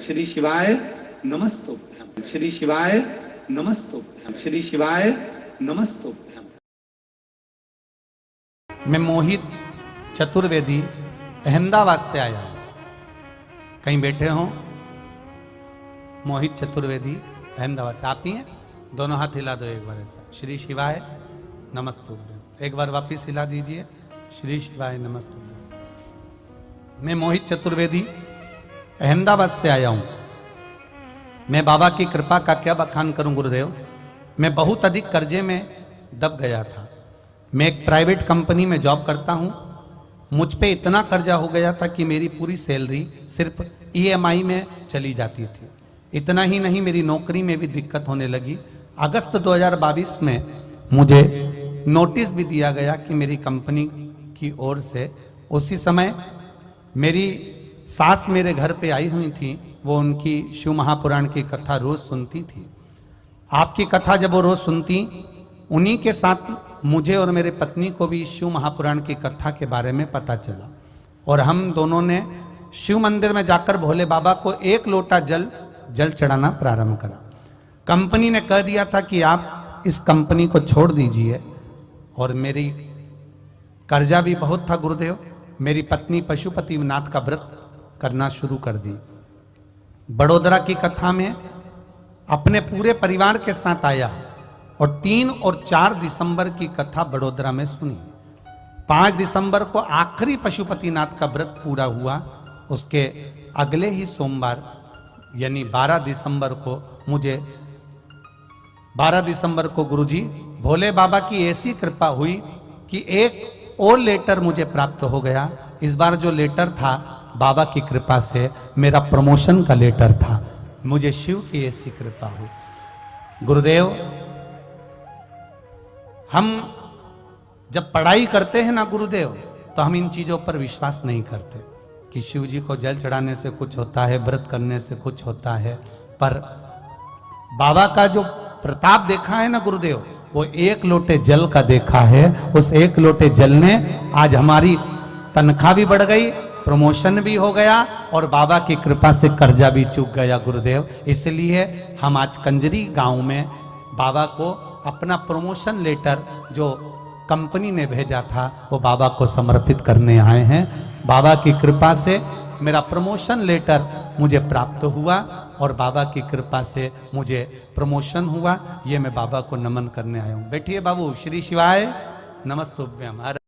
श्री शिवाय नमस्तोभ्यम, श्री शिवाय नमस्तोभ्यम, श्री शिवाय नमस्तोभ्यम। मैं मोहित चतुर्वेदी अहमदाबाद से आया हूं। कहीं बैठे हो? मोहित चतुर्वेदी अहमदाबाद से। आप ही हैं? दोनों हाथ हिला दो एक बार ऐसा। श्री शिवाय नमस्तुभ्यम। एक बार वापिस हिला दीजिए। श्री शिवाय नमस्तुभ्यम। मैं मोहित चतुर्वेदी अहमदाबाद से आया हूं। मैं बाबा की कृपा का क्या बखान करूं गुरुदेव। मैं बहुत अधिक कर्जे में दब गया था। मैं एक प्राइवेट कंपनी में जॉब करता हूं। मुझ पे इतना कर्जा हो गया था कि मेरी पूरी सैलरी सिर्फ EMI में चली जाती थी। इतना ही नहीं, मेरी नौकरी में भी दिक्कत होने लगी। अगस्त 2022 में मुझे नोटिस भी दिया गया कि मेरी कंपनी की ओर से। उसी समय मेरी सास मेरे घर पे आई हुई थी। वो उनकी शिव महापुराण की कथा रोज सुनती थी। आपकी कथा जब वो रोज सुनती, उन्हीं के साथ मुझे और मेरे पत्नी को भी शिव महापुराण की कथा के बारे में पता चला और हम दोनों ने शिव मंदिर में जाकर भोले बाबा को 1 लोटा जल चढ़ाना प्रारंभ करा। कंपनी ने कह दिया था कि आप इस कंपनी को छोड़ दीजिए और मेरी कर्जा भी बहुत था गुरुदेव। मेरी पत्नी पशुपतिनाथ का व्रत करना शुरू कर दी। बड़ोदरा की कथा में अपने पूरे परिवार के साथ आया और 3 और 4 दिसंबर की कथा बड़ोदरा में सुनी। 5 दिसंबर को आखिरी पशुपतिनाथ का व्रत पूरा हुआ। उसके अगले ही सोमवार यानी 12 दिसंबर को मुझे 12 दिसंबर को गुरुजी भोले बाबा की ऐसी कृपा हुई कि एक और लेटर मुझे प्राप्त हो गया। इस बार जो लेटर था बाबा की कृपा से मेरा प्रमोशन का लेटर था। मुझे शिव की ऐसी कृपा हुई। गुरुदेव, हम जब पढ़ाई करते हैं ना गुरुदेव, तो हम इन चीजों पर विश्वास नहीं करते कि शिव जी को जल चढ़ाने से कुछ होता है, व्रत करने से कुछ होता है। पर बाबा का जो प्रताप देखा है ना गुरुदेव, वो 1 लोटे जल का देखा है। उस 1 लोटे जल ने आज हमारी तनख्वाह भी बढ़ गई, प्रमोशन भी हो गया और बाबा की कृपा से कर्जा भी चूक गया गुरुदेव। इसलिए हम आज कंजरी गांव में बाबा को अपना प्रमोशन लेटर जो कंपनी ने भेजा था वो बाबा को समर्पित करने आए हैं। बाबा की कृपा से मेरा प्रमोशन लेटर मुझे प्राप्त हुआ और बाबा की कृपा से मुझे प्रमोशन हुआ। ये मैं बाबा को नमन करने आया हूँ। बैठिए बाबू। श्री शिवाय नमस्तुभ्यम।